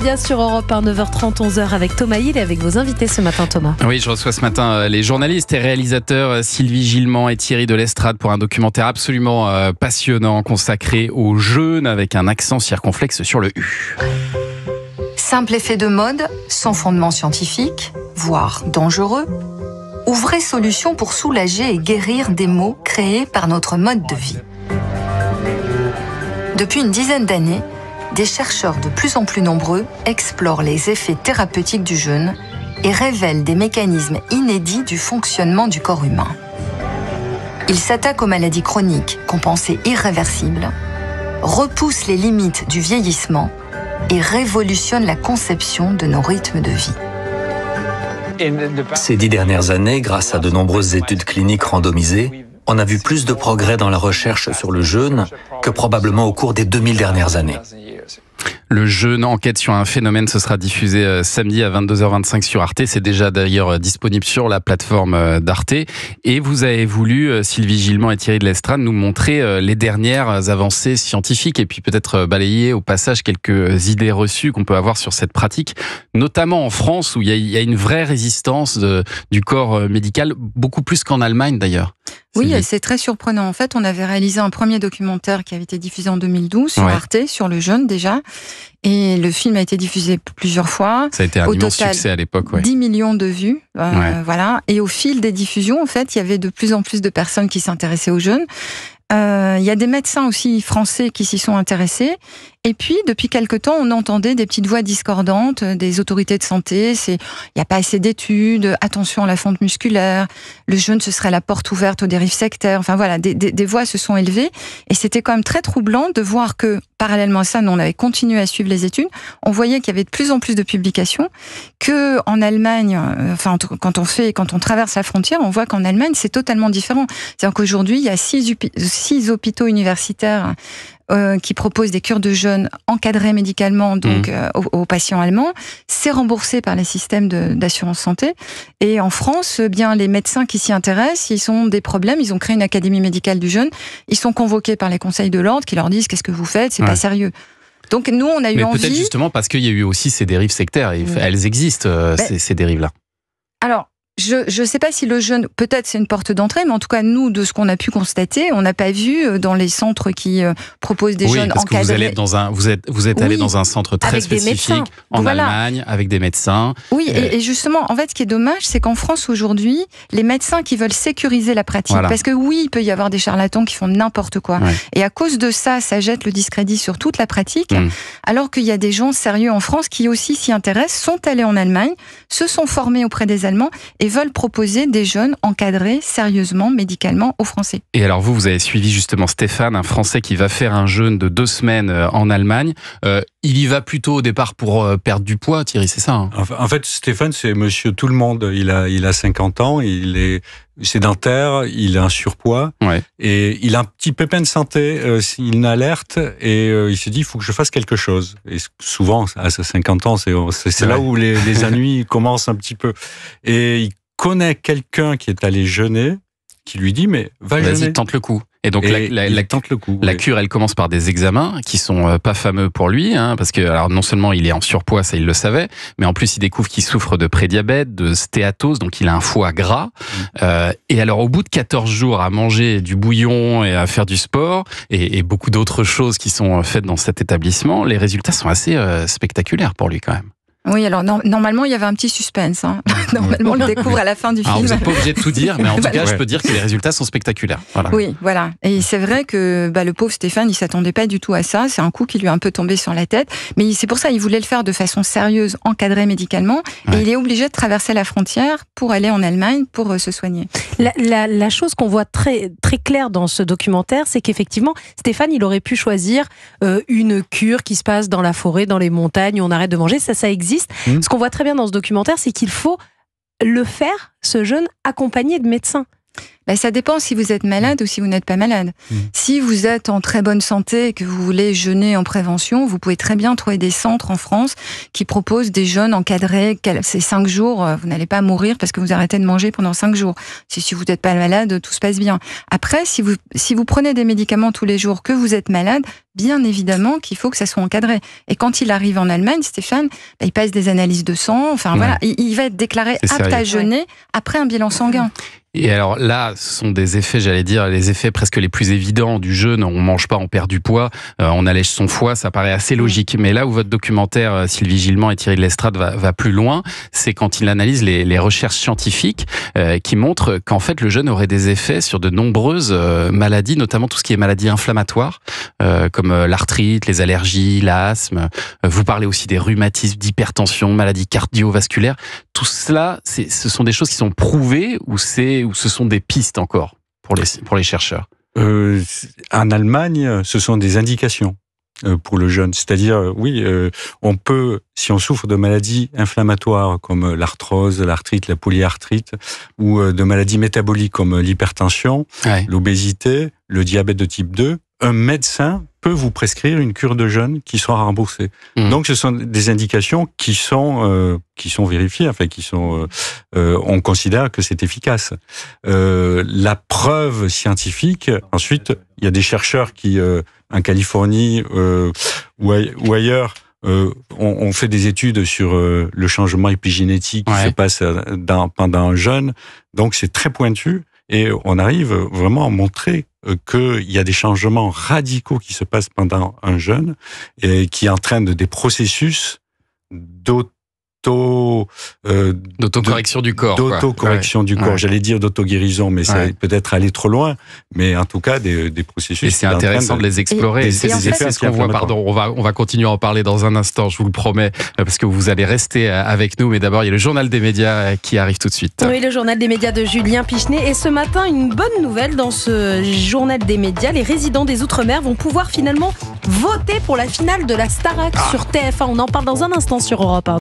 Média sur Europe 1, 9h30, 11h avec Thomas Hill et avec vos invités ce matin, Thomas. Oui, je reçois ce matin les journalistes et réalisateurs Sylvie Gilman et Thierry Delestrade pour un documentaire absolument passionnant consacré au jeûne avec un accent circonflexe sur le U. Simple effet de mode, sans fondement scientifique, voire dangereux, ou vraie solution pour soulager et guérir des maux créés par notre mode de vie. Depuis une dizaine d'années, des chercheurs de plus en plus nombreux explorent les effets thérapeutiques du jeûne et révèlent des mécanismes inédits du fonctionnement du corps humain. Ils s'attaquent aux maladies chroniques qu'on pensait irréversibles, repoussent les limites du vieillissement et révolutionnent la conception de nos rythmes de vie. Ces 10 dernières années, grâce à de nombreuses études cliniques randomisées, on a vu plus de progrès dans la recherche sur le jeûne que probablement au cours des 2000 dernières années. Le jeûne, enquête sur un phénomène, ce sera diffusé samedi à 22h25 sur Arte. C'est déjà d'ailleurs disponible sur la plateforme d'Arte. Et vous avez voulu, Sylvie Gilman et Thierry Delestrade, nous montrer les dernières avancées scientifiques et puis peut-être balayer au passage quelques idées reçues qu'on peut avoir sur cette pratique, notamment en France où il y a une vraie résistance du corps médical, beaucoup plus qu'en Allemagne d'ailleurs. Oui, c'est très surprenant. En fait, on avait réalisé un premier documentaire qui avait été diffusé en 2012 sur Arte, sur le jeûne déjà. Et le film a été diffusé plusieurs fois. Ça a été un immense succès à l'époque. 10 millions de vues. Voilà. Et au fil des diffusions, en fait, il y avait de plus en plus de personnes qui s'intéressaient au jeûne. Il y a des médecins aussi français qui s'y sont intéressés. Et puis, depuis quelque temps, on entendait des petites voix discordantes des autorités de santé. Il n'y a pas assez d'études, attention à la fonte musculaire, le jeûne, ce serait la porte ouverte aux dérives sectaires. Enfin voilà, des voix se sont élevées. Et c'était quand même très troublant de voir que, parallèlement à ça, nous, on avait continué à suivre les études. On voyait qu'il y avait de plus en plus de publications, que en Allemagne, quand on traverse la frontière, on voit qu'en Allemagne, c'est totalement différent. C'est-à-dire qu'aujourd'hui, il y a 6 hôpitaux universitaires qui proposent des cures de jeûne encadrées médicalement donc aux patients allemands. C'est remboursé par les systèmes d'assurance santé. Et en France, bien les médecins qui s'y intéressent, ils ont des problèmes. Ils ont créé une académie médicale du jeûne. Ils sont convoqués par les conseils de l'ordre qui leur disent qu'est-ce que vous faites, c'est pas sérieux. Donc nous, on a eu envie. Peut-être justement parce qu'il y a eu aussi ces dérives sectaires. Et elles existent ces dérives-là. Alors. Je sais pas si le jeûne, peut-être c'est une porte d'entrée, mais en tout cas, nous, de ce qu'on a pu constater, on n'a pas vu dans les centres qui proposent des jeûnes encadrés. Vous êtes allé dans un centre très spécifique, en Allemagne, avec des médecins. Oui, et justement, en fait, ce qui est dommage, c'est qu'en France, aujourd'hui, les médecins qui veulent sécuriser la pratique, parce que oui, il peut y avoir des charlatans qui font n'importe quoi. Et à cause de ça, ça jette le discrédit sur toute la pratique, alors qu'il y a des gens sérieux en France qui aussi s'y intéressent, sont allés en Allemagne, se sont formés auprès des Allemands, et veulent proposer des jeûnes encadrés sérieusement, médicalement aux Français. Et alors vous avez suivi justement Stéphane, un Français qui va faire un jeûne de 2 semaines en Allemagne. Il y va plutôt au départ pour perdre du poids, Thierry, c'est ça hein? En fait, Stéphane, c'est monsieur tout le monde. Il a 50 ans, il est sédentaire, il a un surpoids et il a un petit pépin de santé, une alerte et il s'est dit il faut que je fasse quelque chose. Et souvent à 50 ans, c'est là où les ennuis commencent un petit peu. Et il connaît quelqu'un qui est allé jeûner, qui lui dit mais va jeûner. Vas-y, tente le coup. Et donc la cure, elle commence par des examens qui sont pas fameux pour lui, parce que alors non seulement il est en surpoids, ça il le savait, mais en plus il découvre qu'il souffre de prédiabète, de stéatose, donc il a un foie gras. Et alors au bout de 14 jours à manger du bouillon et à faire du sport et beaucoup d'autres choses qui sont faites dans cet établissement, les résultats sont assez spectaculaires pour lui quand même. Oui, alors normalement, il y avait un petit suspense. Normalement, on le découvre à la fin du film. Alors, vous n'êtes pas obligé de tout dire, mais en tout cas, je peux dire que les résultats sont spectaculaires. Voilà. Oui, voilà. Et c'est vrai que le pauvre Stéphane, il s'attendait pas du tout à ça. C'est un coup qui lui est un peu tombé sur la tête. Mais c'est pour ça qu'il voulait le faire de façon sérieuse, encadrée médicalement. Et il est obligé de traverser la frontière pour aller en Allemagne pour se soigner. La chose qu'on voit très, très claire dans ce documentaire, c'est qu'effectivement, Stéphane, il aurait pu choisir une cure qui se passe dans la forêt, dans les montagnes, où on arrête de manger. Ça existe. Ce qu'on voit très bien dans ce documentaire, c'est qu'il faut le faire, ce jeûne, accompagné de médecins. Ça dépend si vous êtes malade ou si vous n'êtes pas malade. Si vous êtes en très bonne santé et que vous voulez jeûner en prévention, vous pouvez très bien trouver des centres en France qui proposent des jeûnes encadrés. C'est 5 jours, vous n'allez pas mourir parce que vous arrêtez de manger pendant 5 jours. Si vous n'êtes pas malade, tout se passe bien. Après, si vous prenez des médicaments tous les jours, que vous êtes malade, bien évidemment qu'il faut que ça soit encadré. Et quand il arrive en Allemagne, Stéphane, il passe des analyses de sang, voilà, il va être déclaré apte à jeûner après un bilan sanguin. Et alors là, ce sont des effets, j'allais dire, les effets presque les plus évidents du jeûne. On mange pas, on perd du poids, on allège son foie, ça paraît assez logique. Mais là où votre documentaire, Sylvie Gilman et Thierry de L'Estrade, va plus loin, c'est quand il analyse les recherches scientifiques qui montrent qu'en fait le jeûne aurait des effets sur de nombreuses maladies, notamment tout ce qui est maladies inflammatoires, comme l'arthrite, les allergies, l'asthme. Vous parlez aussi des rhumatismes, d'hypertension, maladies cardiovasculaires. Tout cela, ce sont des choses qui sont prouvées ou ce sont des pistes encore pour les chercheurs? En Allemagne, ce sont des indications pour le jeûne. C'est-à-dire, on peut, si on souffre de maladies inflammatoires comme l'arthrose, l'arthrite, la polyarthrite, ou de maladies métaboliques comme l'hypertension, l'obésité, le diabète de type 2, un médecin peut vous prescrire une cure de jeûne qui sera remboursée. Donc, ce sont des indications qui sont vérifiées, enfin, on considère que c'est efficace. La preuve scientifique, ensuite, il y a des chercheurs qui, en Californie ou ailleurs, on fait des études sur le changement épigénétique qui se passe pendant un jeûne. Donc, c'est très pointu. Et on arrive vraiment à montrer qu'il y a des changements radicaux qui se passent pendant un jeûne et qui entraînent des processus d'autocorrection du corps. D'autocorrection du corps. J'allais dire d'auto-guérison, mais ça peut-être aller trop loin. Mais en tout cas, des processus. Et c'est intéressant de les explorer. C'est ce qu'on voit. Pardon, on va continuer à en parler dans un instant, je vous le promets, parce que vous allez rester avec nous. Mais d'abord, il y a le journal des médias qui arrive tout de suite. Oui, le journal des médias de Julien Pichenet. Et ce matin, une bonne nouvelle dans ce journal des médias. Les résidents des Outre-mer vont pouvoir finalement voter pour la finale de la Starac sur TF1. On en parle dans un instant sur Europe 1.